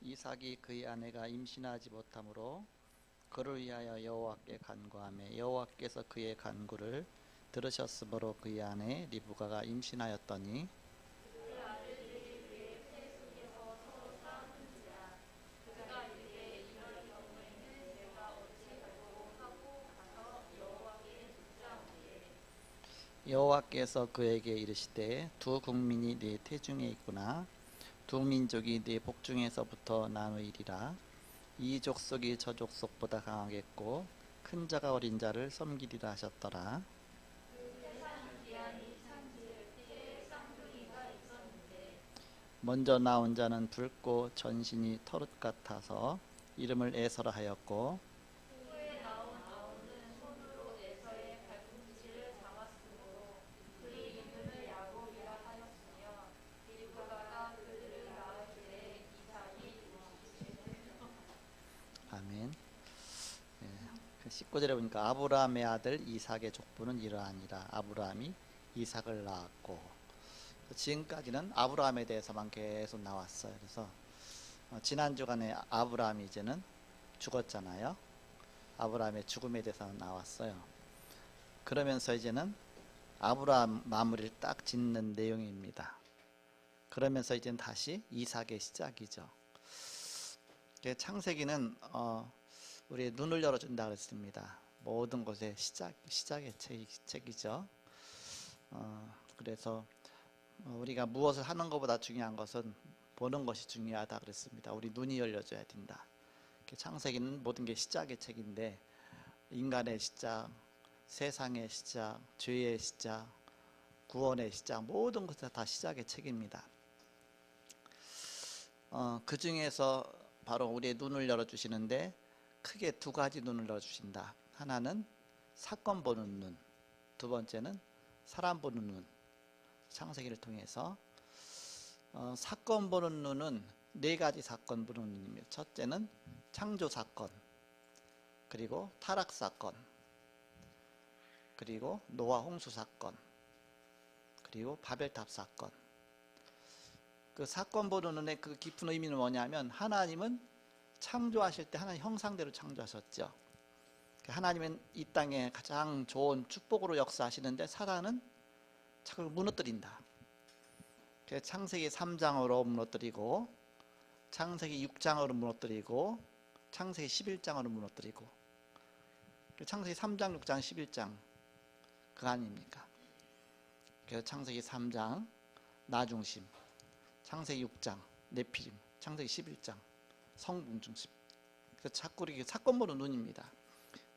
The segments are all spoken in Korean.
이삭이 그의 아내가 임신하지 못하므로 그를 위하여 여호와께 간구하며 여호와께서 그의 간구를 들으셨으므로 그의 아내 리브가가 임신하였더니 여호와께서 그에게 이르시되 두 국민이 네 태중에 있구나. 두 민족이 네 복중에서부터 나누이리라. 이 족속이 저 족속보다 강하겠고 큰 자가 어린 자를 섬기리라 하셨더라. 먼저 나온 자는 붉고 전신이 털옷 같아서 이름을 에서라 하였고 아멘. 19절에 보니까 아브라함의 아들 이삭의 족보는 이러하니라. 아브라함이 이삭을 낳았고, 지금까지는 아브라함에 대해서만 계속 나왔어요. 그래서 지난 주간에 아브라함이 이제는 죽었잖아요. 아브라함의 죽음에 대해서 나왔어요. 그러면서 이제는 아브라함 마무리를 딱 짓는 내용입니다. 그러면서 이제는 다시 이삭의 시작이죠. 창세기는 우리의 눈을 열어준다 그랬습니다. 모든 것의 시작의 책이죠. 그래서 우리가 무엇을 하는 것보다 중요한 것은 보는 것이 중요하다 그랬습니다. 우리 눈이 열려져야 된다. 창세기는 모든 게 시작의 책인데 인간의 시작, 세상의 시작, 죄의 시작, 구원의 시작, 모든 것이 다 시작의 책입니다. 그 중에서 바로 우리의 눈을 열어주시는데 크게 두 가지 눈을 열어주신다. 하나는 사건 보는 눈, 두 번째는 사람 보는 눈. 창세기를 통해서 사건 보는 눈은 네 가지 사건 보는 눈입니다. 첫째는 창조 사건, 그리고 타락 사건, 그리고 노아 홍수 사건, 그리고 바벨탑 사건. 그 사건 보는 눈의 그 깊은 의미는 뭐냐면 하나님은 창조하실 때 하나님 형상대로 창조하셨죠. 하나님은 이 땅에 가장 좋은 축복으로 역사하시는데 사단은 자꾸 무너뜨린다. 창세기 3장으로 무너뜨리고 창세기 6장으로 무너뜨리고 창세기 11장으로 무너뜨리고 창세기 3장, 6장, 11장 그거 아닙니까? 그래서 창세기 3장 나중심, 창세기 6장 네피림, 창세기 11장 성공 중심. 그래서 자꾸 이렇게 사건 보는 눈입니다.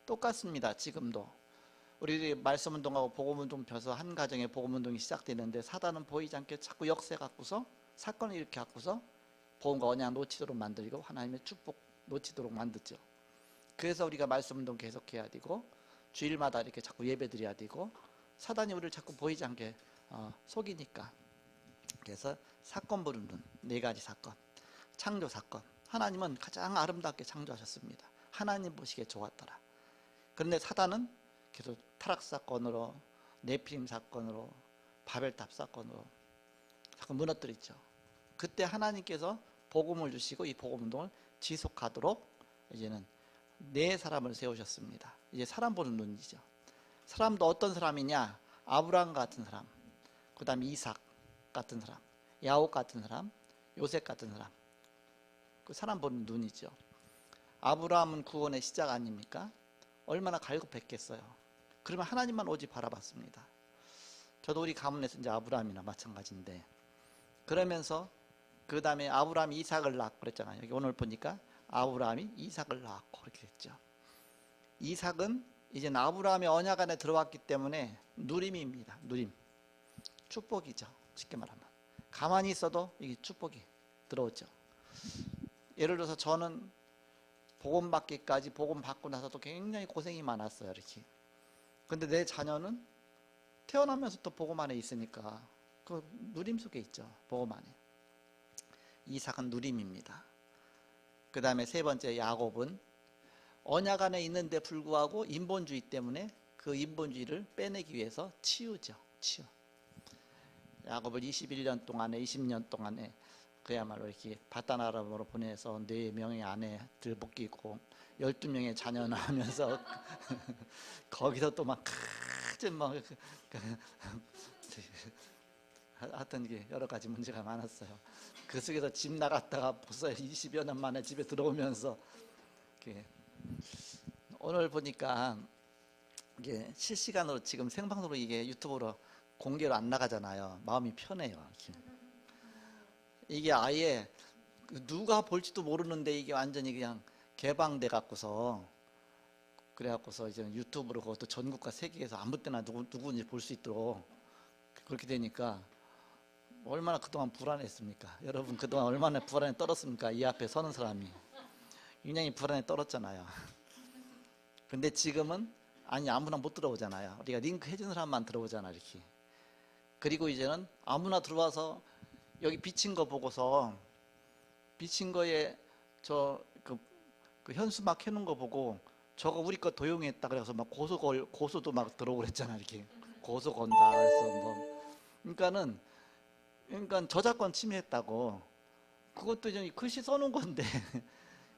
똑같습니다. 지금도 우리 말씀 운동하고 복음 운동 펴서 한 가정에 복음 운동이 시작되는데 사단은 보이지 않게 자꾸 역세 갖고서 사건을 이렇게 갖고서 복음과 언약 놓치도록 만들고 하나님의 축복 놓치도록 만들죠. 그래서 우리가 말씀 운동 계속해야 되고 주일마다 이렇게 자꾸 예배 드려야 되고 사단이 우리를 자꾸 보이지 않게 속이니까. 그래서 사건 보는 눈, 네 가지 사건. 창조 사건, 하나님은 가장 아름답게 창조하셨습니다. 하나님 보시기에 좋았더라. 그런데 사단은 계속 타락 사건으로, 네피림 사건으로, 바벨탑 사건으로 자꾸 무너뜨리죠. 그때 하나님께서 복음을 주시고 이 복음 운동을 지속하도록 이제는 네 사람을 세우셨습니다. 이제 사람 보는 눈이죠. 사람도 어떤 사람이냐? 아브라함 같은 사람, 그 다음에 이삭 같은 사람, 야곱 같은 사람, 요셉 같은 사람. 그 사람 보는 눈이죠. 아브라함은 구원의 시작 아닙니까? 얼마나 갈급했겠어요. 그러면 하나님만 오직 바라봤습니다. 저도 우리 가문에서 이제 아브라함이나 마찬가지인데, 그러면서 그 다음에 아브라함이 이삭을 낳고 그랬잖아요. 여기 오늘 보니까 아브라함이 이삭을 낳았고 그렇게 됐죠. 이삭은 이제 아브라함의 언약 안에 들어왔기 때문에 누림입니다. 누림, 축복이죠. 쉽게 말하면 가만히 있어도 이게 축복이 들어오죠. 예를 들어서 저는 복음 받기까지 복음 받고 나서도 굉장히 고생이 많았어요. 이렇게. 근데 내 자녀는 태어나면서부터 복음 안에 있으니까 그 누림 속에 있죠. 복음 안에. 이삭은 누림입니다. 그 다음에 세 번째 야곱은 언약 안에 있는데 불구하고 인본주의 때문에 그 인본주의를 빼내기 위해서 치유죠. 치유. 야곱을 21년 동안에 20년 동안에 그야말로 이렇게 바다나라로 보내서 4명의 아내들 묶이고 12명의 자녀 낳으면서 거기서 또 막 하여튼 이게 여러 가지 문제가 많았어요. 그 속에서 집 나갔다가 벌써 20여 년 만에 집에 들어오면서 오늘 보니까 이게 실시간으로 지금 생방송으로 이게 유튜브로 공개로 안 나가잖아요. 마음이 편해요. 이게 아예 누가 볼지도 모르는데 이게 완전히 그냥 개방돼 갖고서 그래갖고서 이제 유튜브로 그것도 전국과 세계에서 아무 때나 누구든지 볼 수 있도록 그렇게 되니까 얼마나 그동안 불안했습니까? 여러분 그동안 얼마나 불안에 떨었습니까? 이 앞에 서는 사람이 굉장히 불안에 떨었잖아요. 근데 지금은 아니 아무나 못 들어오잖아요. 우리가 링크 해준 사람만 들어오잖아 이렇게. 그리고 이제는 아무나 들어와서 여기 비친 거 보고서 비친 거에 그 현수막 해놓은 거 보고 저거 우리 거 도용했다 그래서 막 고소도 막 들어오고 그랬잖아 이렇게. 고소 건다 그래서 뭐 그러니까 저작권 침해했다고. 그것도 이제 글씨 써놓은 건데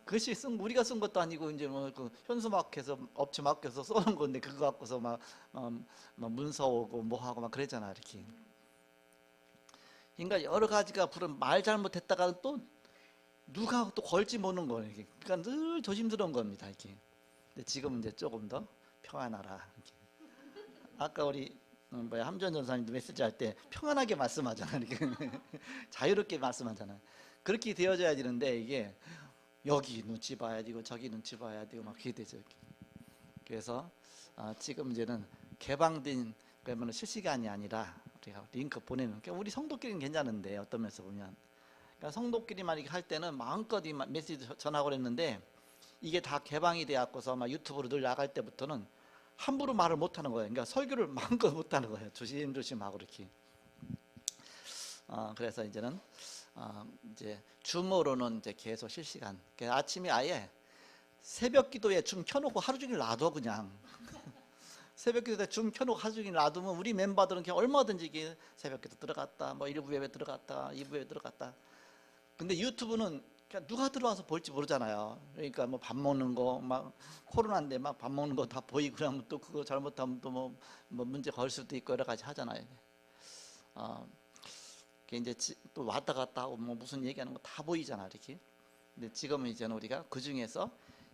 글씨 우리가 쓴 것도 아니고 이제 뭐 그 현수막해서 업체 맡겨서 써놓은 건데 그거 갖고서 막 문서 오고 뭐 하고 막 그랬잖아 이렇게. 그러니까 여러 가지가 말 잘못했다가 또 누가 또 걸지 모르는 거예요. 이렇게. 그러니까 늘 조심스러운 겁니다 이렇게. 근데 지금은 이제 조금 더 평안하라. 이렇게. 아까 우리 함전 전사님도 메시지 할 때 평안하게 말씀하잖아요. 이렇게. 자유롭게 말씀하잖아요. 그렇게 되어져야 되는데 이게 여기 눈치 봐야 되고 저기 눈치 봐야 되고 막 그게 되죠. 이렇게. 그래서 지금 이제는 개방된 그러면 실시간이 아니라 우리가 링크 보내는. 그러니까 우리 성도끼리는 괜찮은데 어떤 면에서 보면, 그러니까 성도끼리만 이렇게 할 때는 마음껏 이 메시지 전하고 그랬는데 이게 다 개방이 되었고서 막 유튜브로 늘 나갈 때부터는 함부로 말을 못 하는 거예요. 그러니까 설교를 마음껏 못 하는 거예요. 조심조심 하고 이렇게. 그래서 이제는 이제 줌으로는 이제 계속 실시간. 그러니까 아침에 아예 새벽 기도에 줌 켜놓고 하루 종일 놔둬 그냥. 새벽 기도에 줌 켜놓고 하루 종일 놔두면 우리 멤버들은 그냥 얼마든지 새벽 기도 들어갔다, 뭐 1부 예배 들어갔다, 2부 예배 들어갔다. 근데 유튜브는 그냥 누가 들어와서 볼지 모르잖아요. 그러니까 뭐 밥 먹는 거, 막 코로나인데 막 밥 먹는 거 다 보이고 그러면 또 그거 잘못하면 또 뭐 문제 걸 수도 있고 여러 가지 하잖아요. 이제 또 왔다 갔다 하고 뭐 무슨 얘기하는 거 다 보이잖아 이렇게. 근데 지금은 이제는 우리가 그 중에서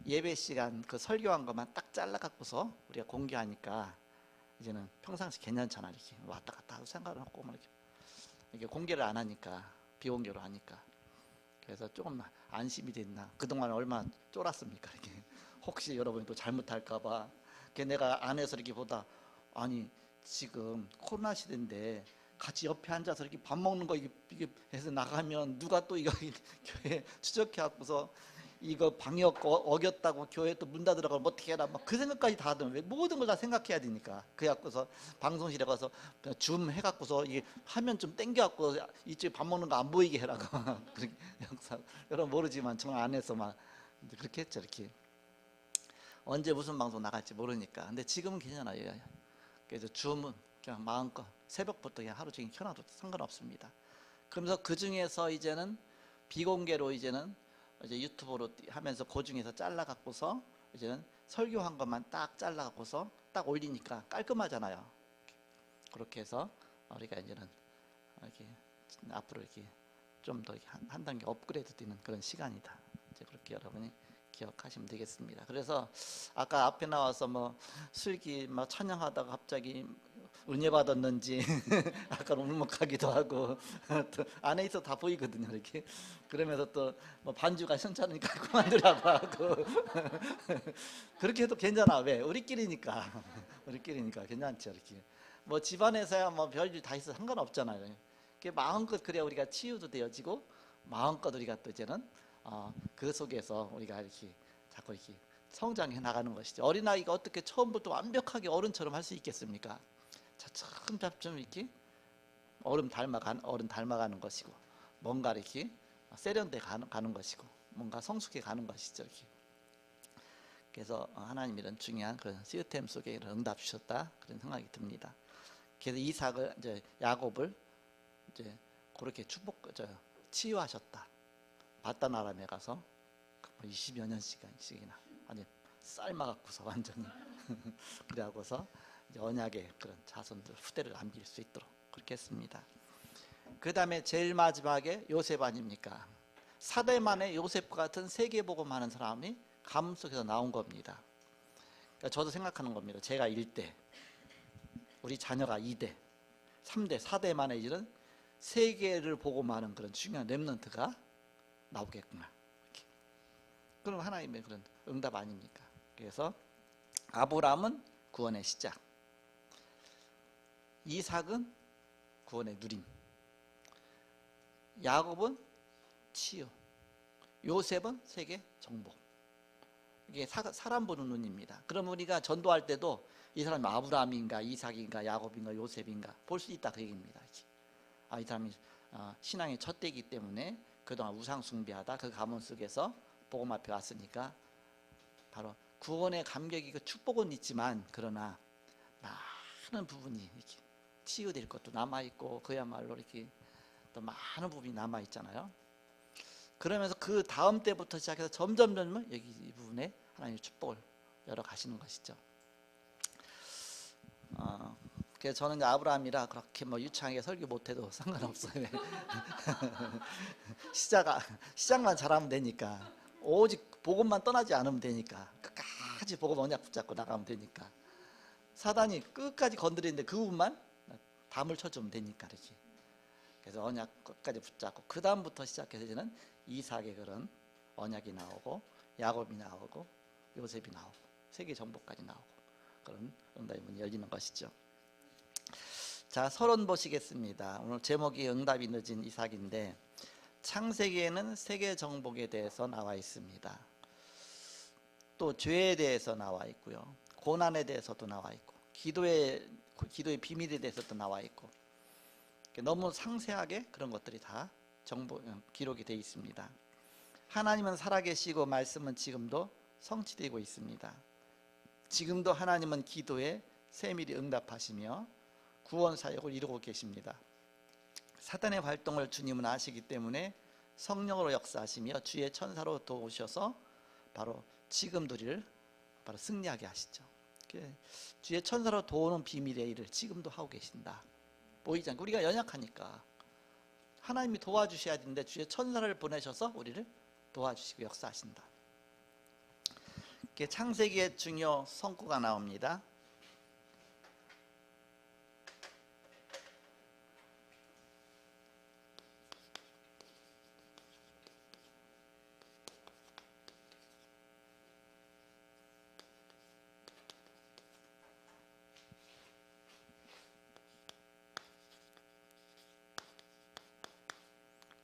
예배 시간 그 설교한 것만 딱 잘라 갖고서 우리가 공개하니까 이제는 평상시 괜찮잖아 이렇게. 왔다 갔다 하고 상관없고 뭐 이렇게 공개를 안 하니까, 비공개로 하니까. 그래서 조금 안심이 됐나. 그동안 얼마나 쫄았습니까 이렇게. 혹시 여러분이 또 잘못할까봐. 내가 안에서 이렇게 보다, 아니 지금 코로나 시대인데 같이 옆에 앉아서 이렇게 밥 먹는 거 이게 해서 나가면 누가 또 이거 교회 추적해 갖고서 이거 방역 어겼다고 교회 또 문 닫으라고 어떻게 해라 막 그 생각까지 다 하든. 왜 모든 걸 다 생각해야 되니까. 그래갖고서 방송실에 가서 줌 해갖고서 이게 화면 좀 땡겨갖고 이쪽에 밥 먹는 거 안 보이게 해라고. 그렇게 영상 여러분 모르지만 정말 안에서 막 그렇게 했죠 이렇게. 언제 무슨 방송 나갈지 모르니까. 근데 지금은 괜찮아요. 그래서 줌은 그냥 마음껏 새벽부터 그냥 하루 종일 켜놔도 상관없습니다. 그러면서 그 중에서 이제는 비공개로 이제는 이제 유튜브로 하면서 그 중에서 잘라 갖고서 이제는 설교한 것만 딱 잘라 갖고서 딱 올리니까 깔끔하잖아요. 그렇게 해서 우리가 이제는 이렇게 앞으로 이렇게 좀 더 한 단계 업그레이드 되는 그런 시간이다. 이제 그렇게 여러분이 기억하시면 되겠습니다. 그래서 아까 앞에 나와서 뭐 슬기 막 찬양하다가 갑자기 은혜 받았는지 아까 울먹하기도 하고 또 안에 있어 다 보이거든요 이렇게. 그러면서 또 뭐 반주가 현찮으니까 그만두라고 하고 그렇게 해도 괜찮아. 왜? 우리끼리니까 괜찮죠 이렇게. 뭐 집안에서야 뭐 별일 다 있어 상관없잖아요. 마음껏 그래야 우리가 치유도 되어지고 마음껏 우리가 또 이제는 그 속에서 우리가 이렇게 자꾸 이렇게 성장해 나가는 것이죠. 어린아이가 어떻게 처음부터 완벽하게 어른처럼 할 수 있겠습니까? 차츰차츰 이렇게 어른 닮아가는 것이고, 뭔가 이렇게 세련돼 가는 것이고, 뭔가 성숙해 가는 것이죠. 이렇게. 그래서 하나님 이런 중요한 그런 시스템 속에 응답 주셨다 그런 생각이 듭니다. 그래서 이삭을 이제 야곱을 이제 그렇게 치유하셨다. 바단 아람에 가서 20여 년씩이나 아니 삶아갖고서 완전히 그래하고서 언약의 그런 자손들 후대를 남길 수 있도록 그렇게 했습니다. 그 다음에 제일 마지막에 요셉 아닙니까? 사대 만에 요셉과 같은 세계복음하는 사람이 가문 속에서 나온 겁니다. 그러니까 저도 생각하는 겁니다. 제가 1대, 우리 자녀가 2대, 3대, 4대 만에 이런 세계를 복음하는 그런 중요한 렘넌트가 나오겠구나. 이렇게. 그럼 하나님의 그런 응답 아닙니까? 그래서 아브라함은 구원의 시작, 이삭은 구원의 누림, 야곱은 치유, 요셉은 세계 정복. 이게 사람 보는 눈입니다. 그럼 우리가 전도할 때도 이 사람이 아브라함인가 이삭인가 야곱인가 요셉인가 볼 수 있다 그 얘기입니다. 이 사람이 신앙의 첫 때이기 때문에 그동안 우상 숭배하다 그 가문 속에서 복음 앞에 왔으니까 바로 구원의 감격이 그 축복은 있지만 그러나 많은 부분이 이렇게 치유될 것도 남아있고 그야말로 이렇게 또 많은 부분이 남아있잖아요. 그러면서 그 다음 때부터 시작해서 점점 여기 이 부분에 하나님의 축복을 열어 가시는 것이죠. 그래서 저는 아브라함이라 그렇게 유창하게 설교 못해도 상관없어요. 시작만 잘하면 되니까, 오직 복음만 떠나지 않으면 되니까, 끝까지 복음 언약 붙잡고 나가면 되니까, 사단이 끝까지 건드리는데 그 부분만 담을 쳐주면 되니까 이렇게. 그래서 언약 끝까지 붙잡고 그 다음부터 시작해서 이제는 이삭의 그런 언약이 나오고 야곱이 나오고 요셉이 나오고 세계 정복까지 나오고 그런 응답의 문이 열리는 것이죠. 자, 서론 보시겠습니다. 오늘 제목이 응답이 늦은 이삭인데 창세기에는 세계 정복에 대해서 나와 있습니다. 또 죄에 대해서 나와 있고요. 고난에 대해서도 나와 있고 기도의 비밀에 대해서도 나와 있고 너무 상세하게 그런 것들이 다 기록이 되어 있습니다. 하나님은 살아계시고 말씀은 지금도 성취되고 있습니다. 지금도 하나님은 기도에 세밀히 응답하시며 구원 사역을 이루고 계십니다. 사단의 활동을 주님은 아시기 때문에 성령으로 역사하시며 주의 천사로 도우셔서 바로 지금도 우리를 바로 승리하게 하시죠. 주의 천사로 도우는 비밀의 일을 지금도 하고 계신다. 보이지 않고 우리가 연약하니까 하나님이 도와주셔야 되는데 주의 천사를 보내셔서 우리를 도와주시고 역사하신다. 창세기의 중요 성구가 나옵니다.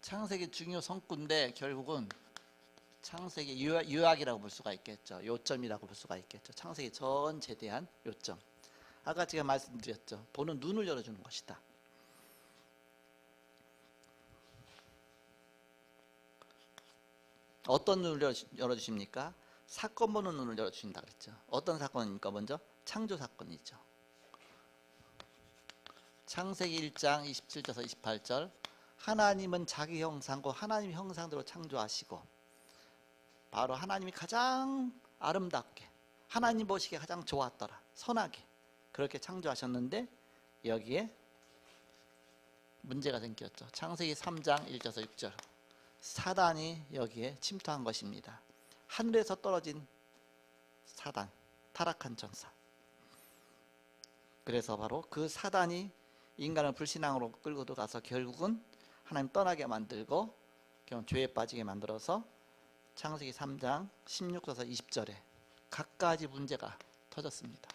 창세기 중요 성구인데 결국은 창세기 요약이라고 볼 수가 있겠죠. 요점이라고 볼 수가 있겠죠. 창세기 전체에 대한 요점. 아까 제가 말씀드렸죠. 보는 눈을 열어주는 것이다. 어떤 눈을 열어주십니까? 사건 보는 눈을 열어주신다 그랬죠. 어떤 사건입니까? 먼저 창조 사건이죠. 창세기 1장 27절에서 28절 하나님은 자기 형상과 하나님 형상대로 창조하시고 바로 하나님이 가장 아름답게 하나님 보시기에 가장 좋았더라 선하게 그렇게 창조하셨는데 여기에 문제가 생겼죠. 창세기 3장 1절에서 6절 사단이 여기에 침투한 것입니다. 하늘에서 떨어진 사단 타락한 전사. 그래서 바로 그 사단이 인간을 불신앙으로 끌고 들어가서 결국은 하나님 떠나게 만들고 죄에 빠지게 만들어서 창세기 3장 16절에서 20절에 각가지 문제가 터졌습니다.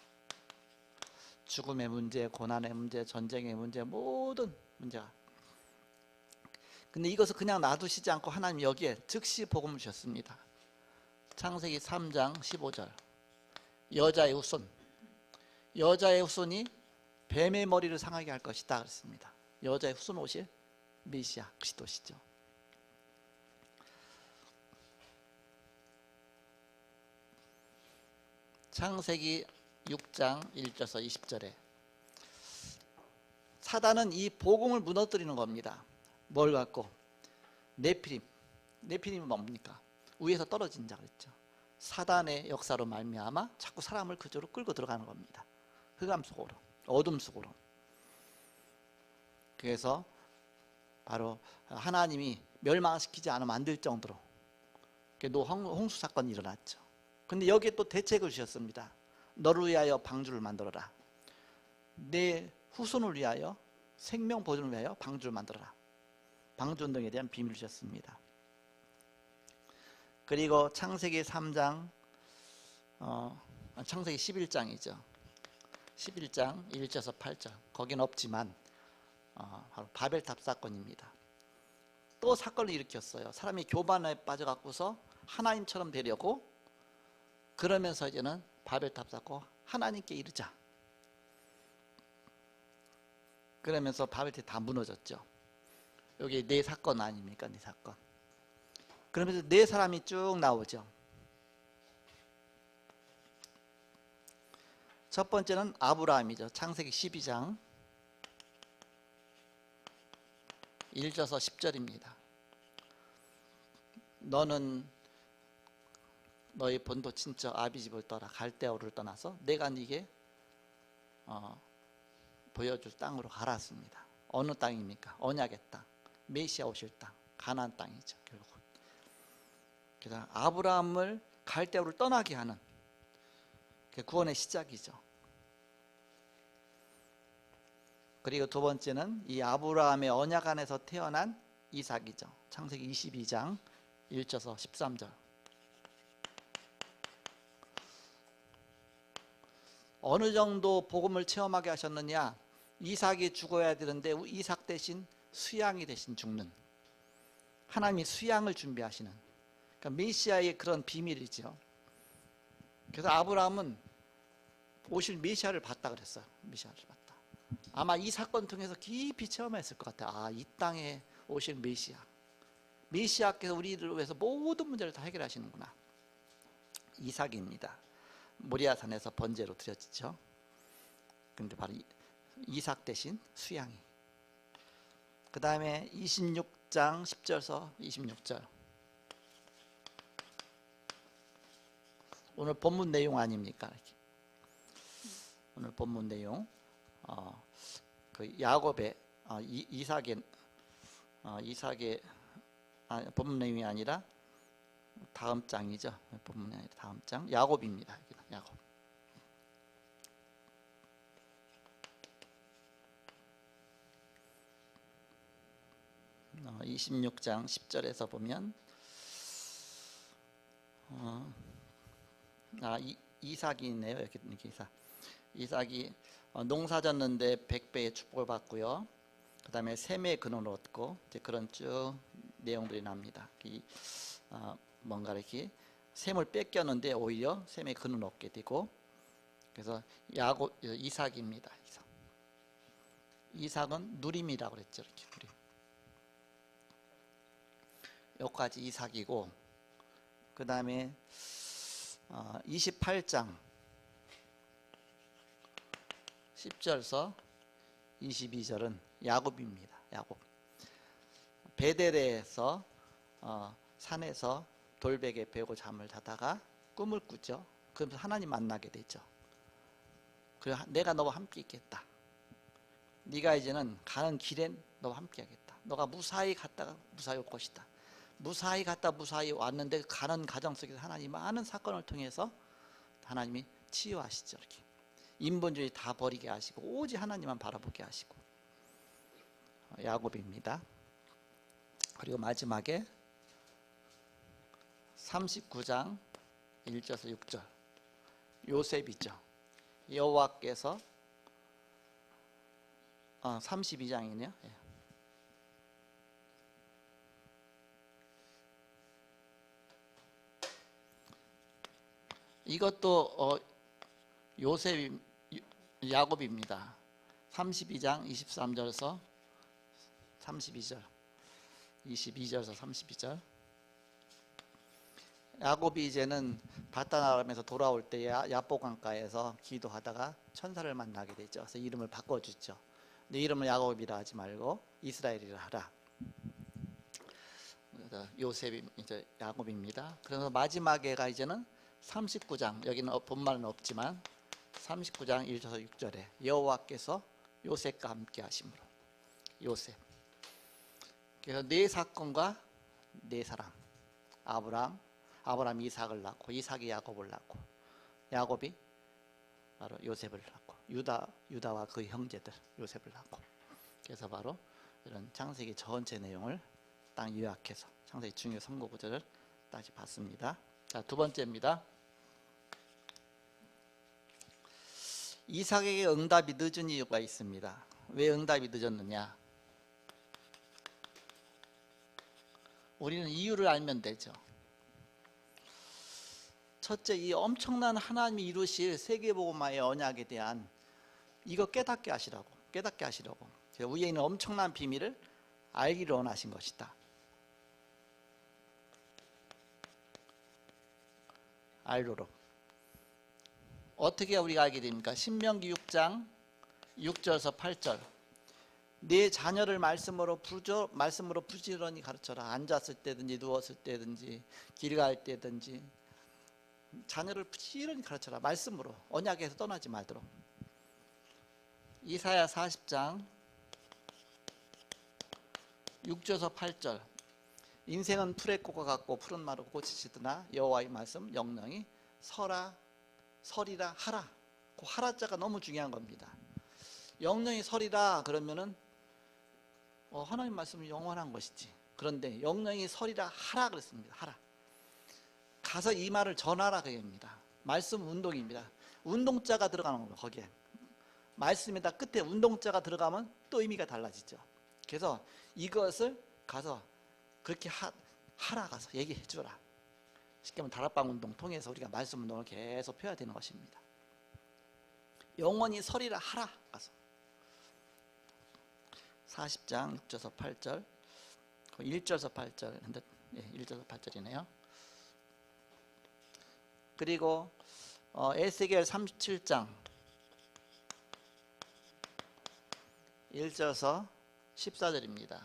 죽음의 문제, 고난의 문제, 전쟁의 문제, 모든 문제가. 근데 이것을 그냥 놔두시지 않고 하나님 여기에 즉시 복음을 주셨습니다. 창세기 3장 15절 여자의 후손, 여자의 후손이 뱀의 머리를 상하게 할 것이다 그랬습니다. 여자의 후손 오실 메시아 그리스도시죠. 창세기 6장 1절에서 20절에 사단은 이 복음을 무너뜨리는 겁니다. 뭘 갖고? 네피림은 뭡니까? 위에서 떨어진 자 그랬죠. 사단의 역사로 말미암아 자꾸 사람을 그쪽으로 끌고 들어가는 겁니다. 흑암 속으로, 어둠 속으로. 그래서 바로 하나님이 멸망시키지 않으면 안 될 정도로 홍수 사건이 일어났죠. 근데 여기에 또 대책을 주셨습니다. 너를 위하여 방주를 만들어라. 내 후손을 위하여, 생명 보존을 위하여 방주를 만들어라. 방주 운동에 대한 비밀을 주셨습니다. 그리고 창세기 3장, 창세기 11장이죠. 11장 1절에서 8절. 거긴 없지만 바로 바벨탑 사건입니다. 또 사건을 일으켰어요. 사람이 교만에 빠져갖고서 하나님처럼 되려고, 그러면서 이제는 바벨탑 쌓고 하나님께 이르자. 그러면서 바벨탑이 다 무너졌죠. 여기 네 사건 아닙니까? 네 사건. 그러면서 네 사람이 쭉 나오죠. 첫 번째는 아브라함이죠. 창세기 12장 1절에서 10절입니다. 너는 너의 본토 친척 아비집을 떠나 갈대아우를 떠나서 내가 네게 보여줄 땅으로 가라습니다. 어느 땅입니까? 언약의 땅, 메시아 오실 땅, 가나안 땅이죠. 결국. 그래서 아브라함을 갈대아우를 떠나게 하는 구원의 시작이죠. 그리고 두 번째는 이 아브라함의 언약 안에서 태어난 이삭이죠. 창세기 22장 1절에서 13절. 어느 정도 복음을 체험하게 하셨느냐? 이삭이 죽어야 되는데 이삭 대신 수양이 대신 죽는, 하나님이 수양을 준비하시는, 그러니까 메시아의 그런 비밀이죠. 그래서 아브라함은 오실 메시아를 봤다 그랬어요. 메시아를 봤다. 아마 이 사건 통해서 깊이 체험했을 것 같아요. 이 땅에 오실 메시아, 메시아께서 우리를 위해서 모든 문제를 다 해결하시는구나. 이삭입니다. 모리아산에서 번제로 드려지죠. 근데 바로 이삭 대신 수양이. 그 다음에 26장 10절에서 26절. 오늘 본문 내용 아닙니까? 오늘 본문 내용, 그 야곱의 이삭의 본문 내용이 아니라 다음 장이죠. 본문이 아니라 다음 장, 야곱입니다. 야곱. 어, 26장 10절에서 보면 이삭이네요. 이렇게 이삭이 농사 졌는데 100배의 축복을 받고요. 그 다음에 셈의 근원을 얻고, 이제 그런 쭉 내용들이 납니다. 뭔가 이렇게 셈을 뺏겼는데 오히려 셈의 근원을 얻게 되고, 그래서 이삭입니다. 이삭은 누림이라고 그랬죠. 이렇게 누림. 여기까지 이삭이고, 그 다음에 28장 10절에서 22절은 야곱입니다. 야곱. 베델에서 산에서 돌베개 베고 잠을 자다가 꿈을 꾸죠. 그러면서 하나님 만나게 되죠. 그래, 내가 너와 함께 있겠다. 네가 이제는 가는 길엔 너와 함께 하겠다. 너가 무사히 갔다가 무사히 올 것이다. 무사히 갔다 무사히 왔는데 가는 과정 속에서 하나님 많은 사건을 통해서 하나님이 치유하시죠. 이렇게 인본주의 다 버리게 하시고 오직 하나님만 바라보게 하시고. 야곱입니다. 그리고 마지막에 39장 1절에서 6절 요셉이죠. 여호와께서 32장이네요. 이것도 야곱입니다. 32장 23절에서 32절, 22절에서 32절. 야곱이 이제는 바다나람에서 돌아올 때 야보강가에서 기도하다가 천사를 만나게 되죠. 그래서 이름을 바꿔주죠. 내 이름을 야곱이라 하지 말고 이스라엘이라 하라. 요셉이 이제 야곱입니다. 그래서 마지막에가 이제는 39장, 여기는 본말은 없지만 39장 1절에서 6절에 여호와께서 요셉과 함께 하심으로, 요셉. 그래서 네 사건과 네 사람, 아브라함 이삭을 낳고, 이삭이 야곱을 낳고, 야곱이 바로 요셉을 낳고, 유다와 그 형제들 요셉을 낳고. 그래서 바로 이런 창세기 전체 내용을 딱 요약해서 창세기 중요 선고 구절을 다시 봤습니다. 자, 두 번째입니다. 이삭에게 응답이 늦은 이유가 있습니다. 왜 응답이 늦었느냐? 우리는 이유를 알면 되죠. 첫째, 이 엄청난 하나님이 이루실 세계복음화의 언약에 대한 이거 깨닫게 하시라고. 위에 있는 엄청난 비밀을 알기를 원하신 것이다. 알도록. 어떻게 우리가 알게 됩니까? 신명기 6장 6절에서 8절. 네 자녀를 말씀으로 부지런히 가르쳐라. 앉았을 때든지 누웠을 때든지 길 갈 때든지 자녀를 부지런히 가르쳐라. 말씀으로, 언약에서 떠나지 말도록. 이사야 40장 6절에서 8절. 인생은 풀의 꽃과 같고 푸른 마루 꽃이 지드나 여호와의 말씀 영영이 설이라 하라. 그 하라자가 너무 중요한 겁니다. 영영이 설이라 그러면은 하나님 말씀은 영원한 것이지. 그런데 영영이 설이라 하라 그랬습니다. 하라. 가서 이 말을 전하라 그겁니다. 말씀 운동입니다. 운동자가 들어가는 겁니다. 거기에 말씀에다 끝에 운동자가 들어가면 또 의미가 달라지죠. 그래서 이것을 가서 그렇게 하라, 가서 얘기해 주라. 쉽게 말하면 다락방 운동 통해서 우리가 말씀 운동을 계속 펴야 되는 것입니다. 영원히 설이라 하라, 가서. 40장 6절에서 8절, 1절에서 8절, 1절에서 8절이네요. 그리고 에스겔 37장 1절에서 14절입니다.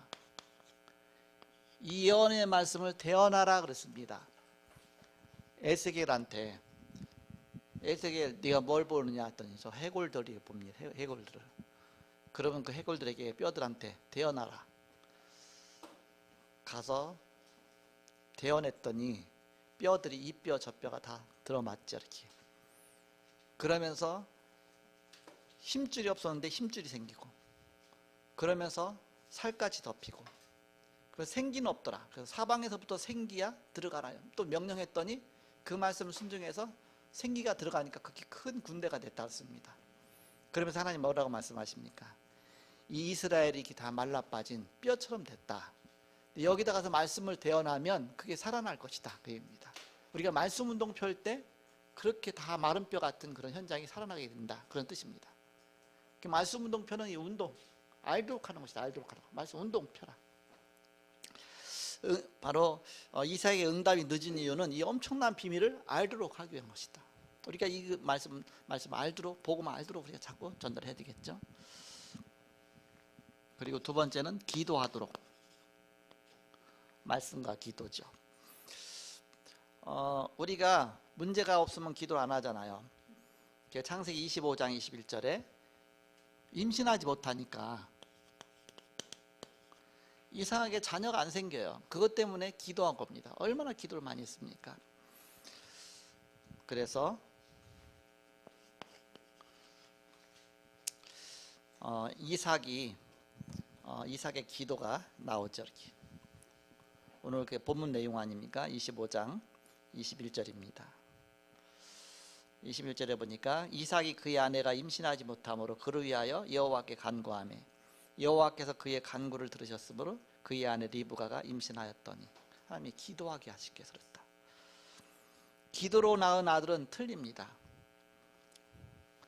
이 예언의 말씀을 대언하라 그랬습니다. 에스겔한테, 에스겔 네가 뭘 보느냐 했더니 저 해골들이 봅니다. 해골들을. 그러면 그 해골들에게 뼈들한테 대언하라. 가서 대언했더니 뼈들이 이 뼈 저 뼈가 다 들어맞죠. 이렇게. 그러면서 힘줄이 없었는데 힘줄이 생기고, 그러면서 살까지 덮이고, 그래서 생기는 없더라. 그래서 사방에서부터 생기야 들어가라. 또 명령했더니 그 말씀을 순종해서 생기가 들어가니까 그렇게 큰 군대가 됐다 했습니다. 그러면서 하나님 뭐라고 말씀하십니까? 이 이스라엘이 이렇게 다 말라빠진 뼈처럼 됐다. 여기다 가서 말씀을 대언하면 그게 살아날 것이다. 그 얘기입니다. 우리가 말씀 운동 펼 때 그렇게 다 마른 뼈 같은 그런 현장이 살아나게 된다. 그런 뜻입니다. 말씀 운동 펴는 이 운동, 알도록 하는 것이다. 알도록 하는 것. 말씀 운동 펴라. 바로 이삭에게 응답이 늦은 이유는 이 엄청난 비밀을 알도록 하기 위한 것이다. 우리가 이 말씀 알도록, 복음을 알도록 우리가 자꾸 전달해야 되겠죠. 그리고 두 번째는 기도하도록. 말씀과 기도죠. 우리가 문제가 없으면 기도를 안 하잖아요. 창세기 25장 21절에 임신하지 못하니까 이상하게 자녀가 안 생겨요. 그것 때문에 기도한 겁니다. 얼마나 기도를 많이 했습니까? 그래서 이삭의 기도가 나오죠. 이렇게. 오늘 그 본문 내용 아닙니까? 25장 21절입니다. 21절에 보니까 이삭이 그의 아내가 임신하지 못함으로 그를 위하여 여호와께 간구하매 여호와께서 그의 간구를 들으셨으므로 그의 아내 리브가가 임신하였더니 하나님이 기도하게 하시기 위해서 그랬다. 기도로 낳은 아들은 틀립니다.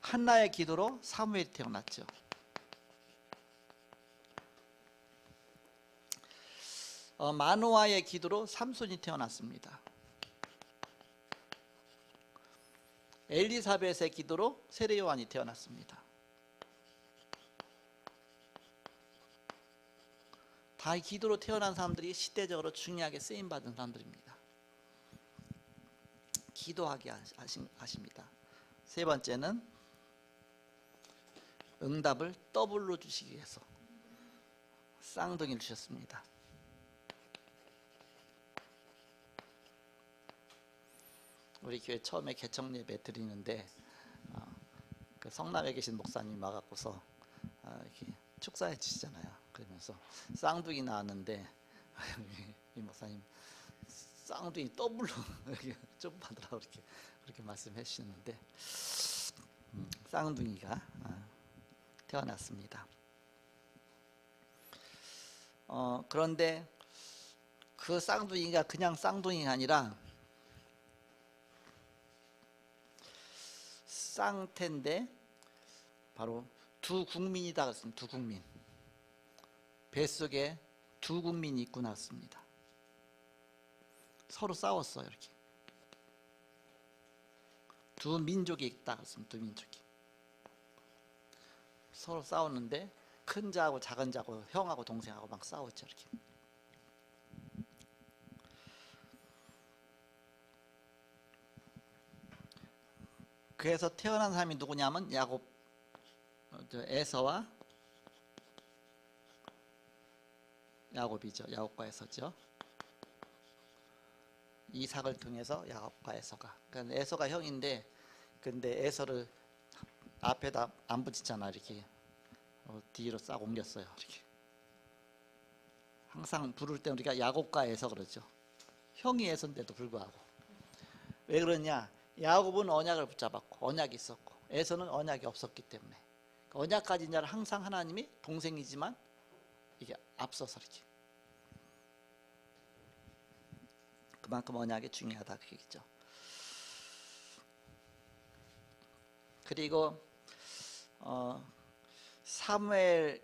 한나의 기도로 사무엘이 태어났죠. 마노아의 기도로 삼손이 태어났습니다. 엘리사벳의 기도로 세례 요한이 태어났습니다. 다 기도로 태어난 사람들이 시대적으로 중요하게 쓰임받은 사람들입니다. 기도하게 하십니다. 세 번째는 응답을 더블로 주시기 위해서 쌍둥이를 주셨습니다. 우리 교회 처음에 개청 예배 드리는데 그 성남에 계신 목사님 와갖고서 이렇게 축사해 주시잖아요. 그러면서 쌍둥이 나왔는데 이 목사님 쌍둥이 더블로 좀 받으라고 그렇게 말씀해 주시는데 쌍둥이가 태어났습니다. 그런데 그 쌍둥이가 그냥 쌍둥이가 아니라 쌍태인데 바로 두 국민이다 그랬습니다. 두 국민. 뱃속에 두 국민이 있고 났습니다. 서로 싸웠어요. 이렇게 두 민족이 있다 그랬습니다. 두 민족이 서로 싸웠는데 큰 자하고 작은 자하고 형하고 동생하고 막 싸웠죠. 이렇게. 그래서 태어난 사람이 누구냐면 에서와 야곱이죠. 야곱과 에서죠. 이삭을 통해서 야곱과 에서가. 그러니까 에서가 형인데, 근데 에서를 앞에다 안 붙이잖아. 이렇게 뒤로 싹 옮겼어요. 이렇게. 항상 부를 때 우리가 야곱과 에서 그러죠. 형이 에서인데도 불구하고. 왜 그러냐? 야곱은 언약을 붙잡았고 언약이 있었고 에서는 언약이 없었기 때문에 언약 가진 자를 항상 하나님이 동생이지만 이게 앞서서 이렇게 그만큼 언약이 중요하다 그 얘기죠. 그리고 사무엘상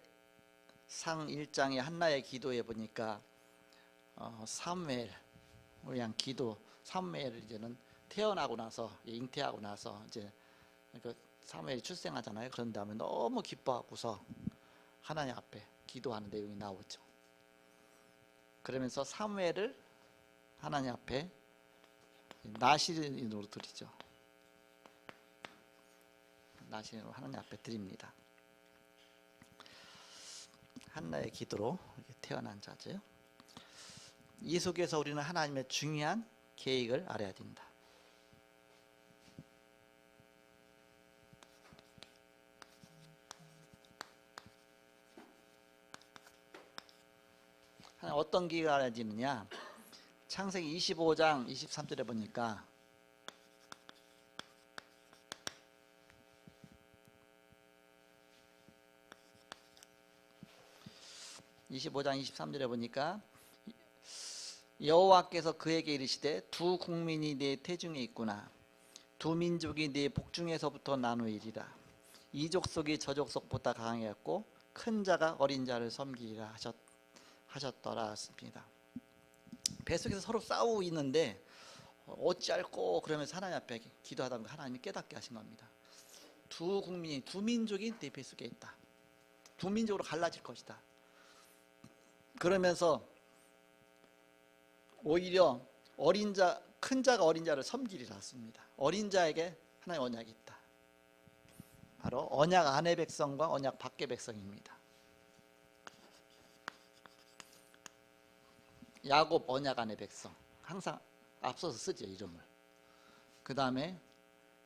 1장의 한나의 기도에 보니까 사무엘 우리 기도 사무엘을 이제는 태어나고 나서 잉태하고 나서 이제 그 사무엘이 출생하잖아요. 그런 다음에 너무 기뻐하고서 하나님 앞에 기도하는 내용이 나오죠. 그러면서 사무엘을 하나님 앞에 나시린으로 드리죠. 나시린으로 하나님 앞에 드립니다. 한나의 기도로 이렇게 태어난 자죠. 이 속에서 우리는 하나님의 중요한 계획을 알아야 됩니다. 어떤 기회가 알아지느냐? 창세기 25장 23절에 보니까 여호와께서 그에게 이르시되 두 국민이 네 태중에 있구나. 두 민족이 네 복중에서부터 나누이리라. 이 족속이 저 족속보다 강하였고 큰 자가 어린 자를 섬기리라 하셨더라 했습니다. 뱃속에서 서로 싸우고 있는데 어찌할꼬 그러면서 하나님 앞에 기도하다가 하나님이 깨닫게 하신 겁니다. 두 국민이 두 민족이 내 뱃속에 있다. 두 민족으로 갈라질 것이다. 그러면서 오히려 큰 자가 어린 자를 섬기리라 했습니다. 어린 자에게 하나님의 언약이 있다. 바로 언약 안의 백성과 언약 밖의 백성입니다. 야곱 언약 안의 백성 항상 앞서서 쓰죠 이름을. 그 다음에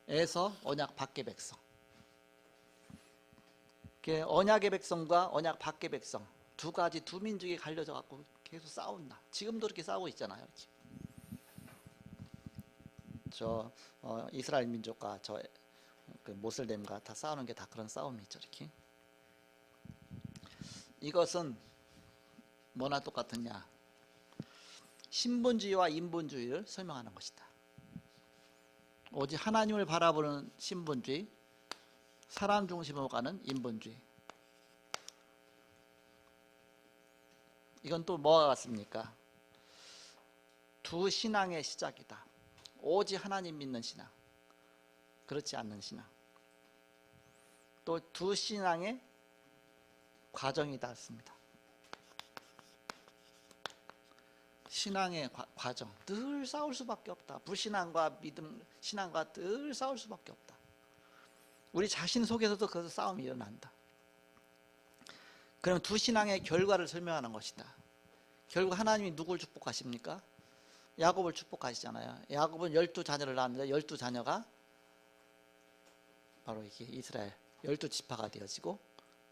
에서 언약 밖의 백성. 언약의 백성과 언약 밖의 백성 두 가지 두 민족이 갈려져 갖고 계속 싸운다. 지금도 이렇게 싸우고 있잖아요. 이스라엘 민족과 그 모슬렘과 다 싸우는 게 다 그런 싸움이죠. 이렇게. 이것은 뭐나 똑같으냐? 신분주의와 인본주의를 설명하는 것이다. 오직 하나님을 바라보는 신분주의, 사람 중심으로 가는 인본주의. 이건 또 뭐가 같습니까? 두 신앙의 시작이다. 오직 하나님 믿는 신앙, 그렇지 않는 신앙. 또 두 신앙의 과정이다 했습니다. 신앙의 과정, 늘 싸울 수밖에 없다. 불신앙과 믿음, 신앙과 늘 싸울 수밖에 없다. 우리 자신 속에서도 그 싸움이 일어난다. 그럼 두 신앙의 결과를 설명하는 것이다. 결국 하나님이 누굴 축복하십니까? 야곱을 축복하시잖아요. 야곱은 12자녀를 낳았는데 12자녀가 바로 이게 이스라엘 12지파가 되어지고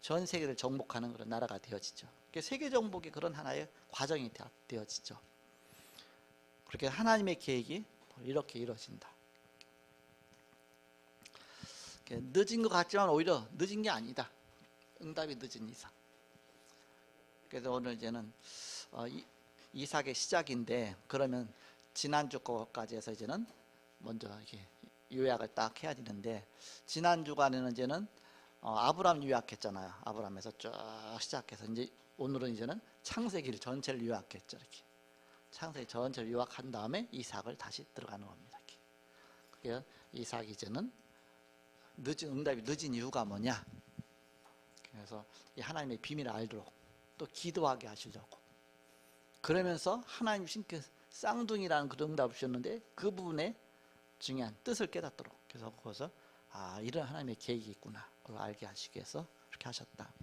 전 세계를 정복하는 그런 나라가 되어지죠. 세계 정복이 그런 하나의 과정이 되어지죠. 그렇게 하나님의 계획이 이렇게 이루어진다. 늦은 것 같지만 오히려 늦은 게 아니다. 응답이 늦은 이상. 그래서 오늘 이제는 이삭의 시작인데, 그러면 지난주 거까지 해서 이제는 먼저 이렇게 요약을 딱 해야 되는데, 지난 주간에는 이제는 아브람 요약했잖아요. 아브람에서 쭉 시작해서 이제 오늘은 이제는 창세기를 전체를 요약했죠. 이렇게 창세기 전체를 요약한 다음에 이삭을 다시 들어가는 겁니다. 이렇게. 이삭이 이제는 응답이 늦은 이유가 뭐냐? 그래서 이 하나님의 비밀을 알도록 또 기도하게 하시려고. 그러면서 하나님 신께 쌍둥이라는 그 응답을 주셨는데 그 부분에 중요한 뜻을 깨닫도록. 그래서 거기서 이런 하나님의 계획이 있구나. 그걸 알게 하시기 위해서 그렇게 하셨다.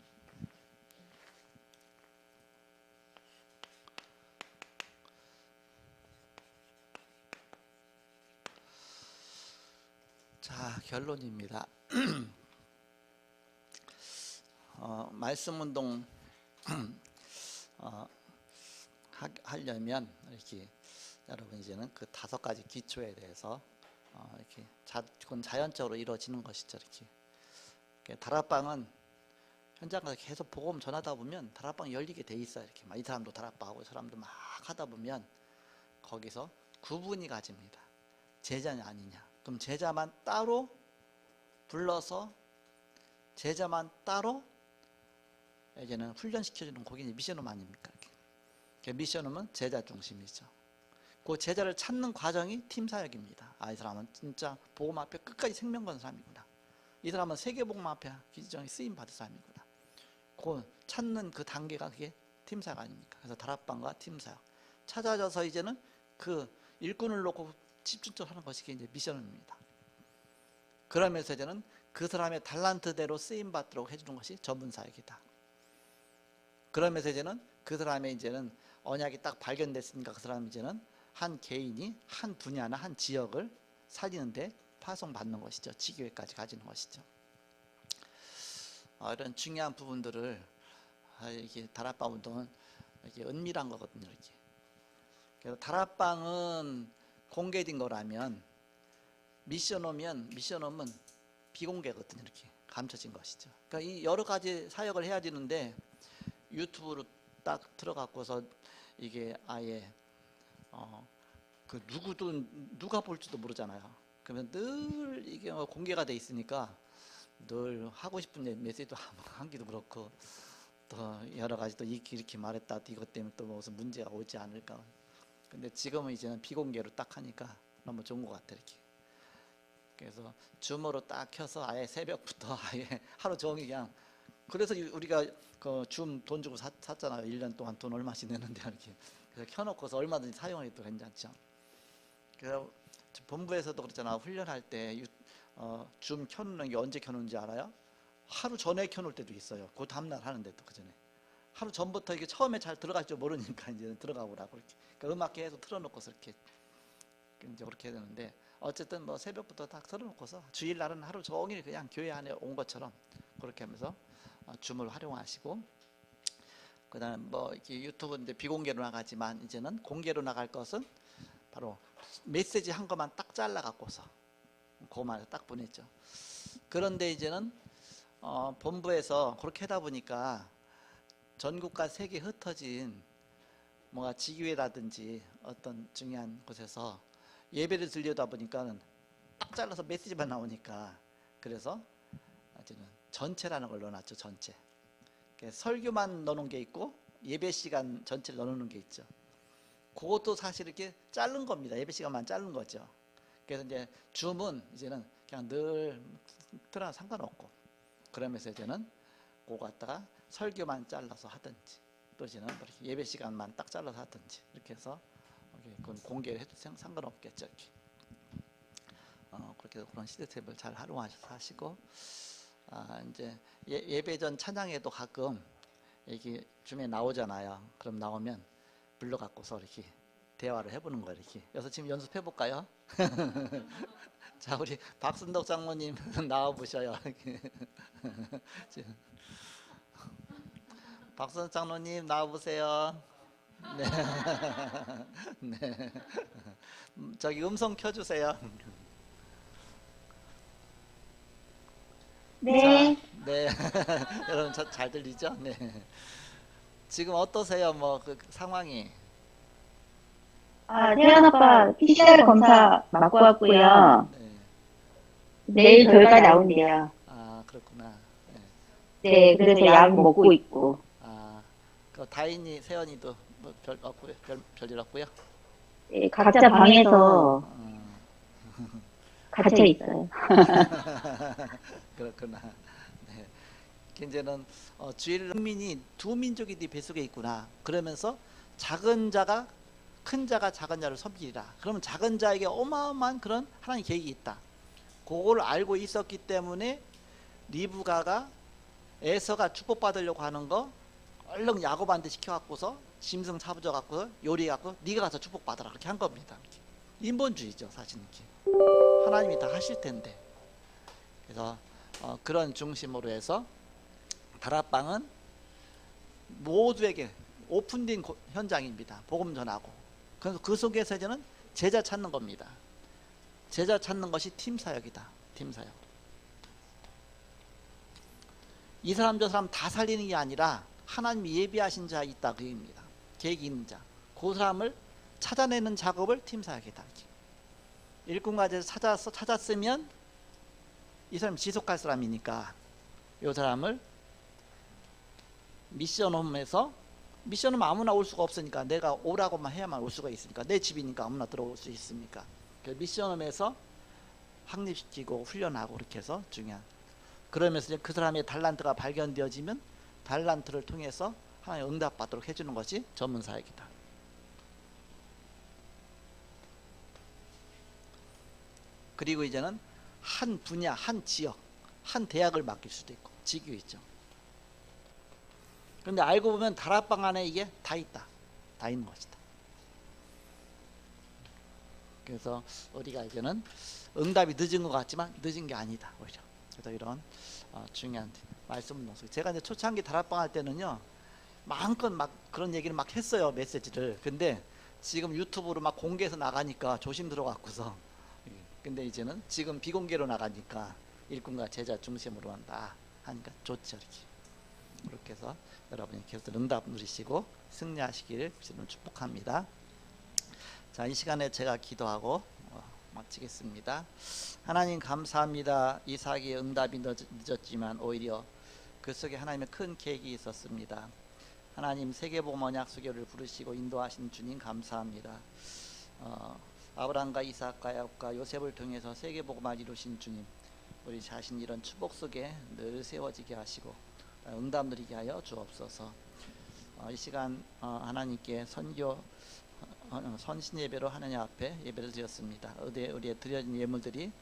자, 결론입니다. 말씀 운동 하려면 이렇게 여러분 이제는 그 5가지 기초에 대해서 이렇게 그건 자연적으로 이루어지는 것이죠. 이렇게 다락방은 현장 가서 계속 복음 전하다 보면 다락방 열리게 돼 있어요. 이렇게 막 이 사람도 다락방하고 이 사람도 막 하다 보면 거기서 구분이 가집니다. 제자냐 아니냐. 그럼 제자만 따로 불러서 제자만 따로 이제는 훈련시켜주는 거기 미션홈 아닙니까? 미션홈은 제자 중심이죠. 그 제자를 찾는 과정이 팀 사역입니다. 이 사람은 진짜 복음 앞에 끝까지 생명 건 사람이구나. 이 사람은 세계복음 앞에 기정에 쓰임 받을 사람이구나. 그 찾는 그 단계가 그게 팀 사역 아닙니까? 그래서 다락방과 팀 사역 찾아져서 이제는 그 일꾼을 놓고 집중적으로 하는 것이 이제 미션입니다. 그러면서 이제는 그 사람의 달란트대로 쓰임 받도록 해주는 것이 전문 사역이다. 그러면서 이제는 그 사람의 이제는 언약이 딱 발견됐으니까 그 사람 이제는 한 개인이 한 분야나 한 지역을 살리는데 파송받는 것이죠. 지교회까지 가지는 것이죠. 이런 중요한 부분들을 이렇게 다락방 운동은 이렇게 은밀한 거거든요. 이렇게. 그래서 다락방은 공개된 거라면 미션홈은 비공개거든요. 이렇게 감춰진 것이죠. 그러니까 이 여러 가지 사역을 해야 되는데 유튜브로 딱 들어가고서 이게 아예 그 누가 볼지도 모르잖아요. 그러면 늘 이게 공개가 돼 있으니까 늘 하고 싶은 메시지도 하기도 그렇고 또 여러 가지 또 이렇게 말했다 이것 때문에 또 무슨 문제가 오지 않을까. 근데 지금은 이제는 비공개로 딱 하니까 너무 좋은 것 같아. 이렇게. 그래서 줌으로 딱 켜서 아예 새벽부터 아예 하루 종일 그냥. 그래서 우리가 그 줌 돈 주고 샀잖아요. 1년 동안 돈 얼마씩 내는데 이렇게. 그래서 켜놓고서 얼마든지 사용해도 괜찮죠. 그래서 본부에서도 그렇잖아. 훈련할 때 줌 켜놓는 게 언제 켜놓는지 알아요? 하루 전에 켜놓을 때도 있어요. 그 다음날 하는데도 그 전에. 하루 전부터 이게 처음에 잘 들어갈 줄 모르니까 이제 들어가 보라고 이렇게. 그러니까 음악 계속 틀어놓고서 이렇게 이제 그렇게 해야 되는데 어쨌든 뭐 새벽부터 딱 틀어놓고서 주일날은 하루 종일 그냥 교회 안에 온 것처럼 그렇게 하면서 줌을 활용하시고 그다음에 뭐 이렇게 유튜브인데 비공개로 나가지만 이제는 공개로 나갈 것은 바로 메시지 한 것만 딱 잘라 갖고서 그것만 딱 보냈죠. 그런데 이제는 본부에서 그렇게 하다 보니까 전국과 세계 흩어진 뭔가 지교회라든지 어떤 중요한 곳에서 예배를 드리다 보니까는 딱 잘라서 메시지만 나오니까 그래서 이제는 전체라는 걸 넣어놨죠. 전체. 설교만 넣어놓은 게 있고 예배 시간 전체를 넣어놓는 게 있죠. 그것도 사실 이렇게 자른 겁니다. 예배 시간만 자른 거죠. 그래서 이제 줌은 이제는 그냥 늘 틀어놔 상관없고 그러면서 이제는 그거 갖다가 설교만 잘라서 하든지 또지는 뭐 이렇게 예배 시간만 딱 잘라서 하든지 이렇게 해서 그건 공개를 해도 상관없겠죠. 이렇게. 그렇게 그런 시스템을 잘 활용하셔서 하시고, 이제 예배 전 찬양에도 가끔 이렇게 줌에 나오잖아요. 그럼 나오면 불러갖고서 이렇게 대화를 해보는 거예요. 이렇게. 그래서 지금 연습해 볼까요? 자, 우리 박순덕 장모님 나와 보셔요. 박순덕 장로님 나와 보세요. 네. 네. 저기 음성 켜주세요. 네. 자, 네. 여러분 잘 들리죠? 네. 지금 어떠세요? 뭐 그 상황이? 태연 아빠 PCR 검사 맞고 왔고요. 네. 내일 결과 나온대요. 그렇구나. 네. 네, 그래서 약 먹고 있고. 그 다인이 세연이도 뭐별 없고요. 별일 없고요. 네, 각자 방에서 갇혀 있어요. 그렇구나. 네. 이제는 주일 국민이 두 민족이 네 뱃속에 있구나. 그러면서 작은 자가 큰 자가 작은 자를 섬기리라. 그러면 작은 자에게 어마어마한 그런 하나님 계획이 있다. 그걸 알고 있었기 때문에 리브가가 에서가 축복받으려고 하는 거 얼른 야곱한테 시켜갖고서 짐승 잡아줘갖고 요리해갖고 네가 가서 축복받아라 그렇게 한 겁니다. 인본주의죠 사실. 이렇게 하나님이 다 하실 텐데. 그래서 그런 중심으로 해서 다락방은 모두에게 오픈된 현장입니다. 복음 전하고. 그래서 그 속에서 이제는 제자 찾는 겁니다. 제자 찾는 것이 팀 사역이다. 팀 사역. 이 사람 저 사람 다 살리는 게 아니라 하나님이 예비하신 자 있다 그 얘기입니다. 계획이 있는 자. 그 사람을 찾아내는 작업을 팀 사역이다. 일꾼과제에서 찾았으면 이 사람 지속할 사람이니까 이 사람을 미션홈에서 미션홈 아무나 올 수가 없으니까 내가 오라고만 해야만 올 수가 있으니까 내 집이니까 아무나 들어올 수 있으니까 미션홈에서 확립시키고 훈련하고 그렇게 해서 중요한. 그러면서 이제 그 사람의 달란트가 발견되어지면 달란트를 통해서 하나님 응답받도록 해주는 것이 전문 사역이다. 그리고 이제는 한 분야, 한 지역, 한 대학을 맡길 수도 있고 직위 있죠. 그런데 알고 보면 다락방 안에 이게 다 있다. 다 있는 것이다. 그래서 우리가 이제는 응답이 늦은 것 같지만 늦은 게 아니다. 오히려. 그래서 이런 중요한 말씀을 넣었어요. 제가 이제 초창기 다락방 할 때는요, 마음껏 막 그런 얘기를 막 했어요. 메시지를. 근데 지금 유튜브로 막 공개해서 나가니까 조심 들어갔고서. 근데 이제는 지금 비공개로 나가니까 일꾼과 제자 중심으로 한다 하니까 좋죠. 이렇게. 그렇게 해서 여러분이 계속 응답 누리시고 승리하시길 축복합니다. 자, 이 시간에 제가 기도하고 마치겠습니다. 하나님 감사합니다. 이삭의 응답이 늦었지만 오히려 그 속에 하나님의 큰 계획이 있었습니다. 하나님 세계복음 언약 수교를 부르시고 인도하신 주님 감사합니다. 아브라함과 이삭과 야곱과 요셉을 통해서 세계복음을 이루신 주님, 우리 자신 이런 축복 속에 늘 세워지게 하시고 응답 누리게 하여 주옵소서. 이 시간 하나님께 선신 예배로 하나님 앞에 예배를 드렸습니다. 우리의 드려진 예물들이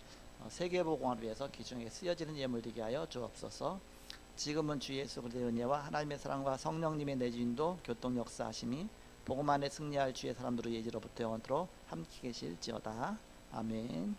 세계복음을 위해서 귀중하게 쓰여지는 예물되게 하여 주옵소서. 지금은 주 예수 그리스도의 은혜와 하나님의 사랑과 성령님의 내주인도 교통 역사하심이 복음 안에 승리할 주의 사람들의 예지로부터 영원토록 함께 계실지어다. 아멘.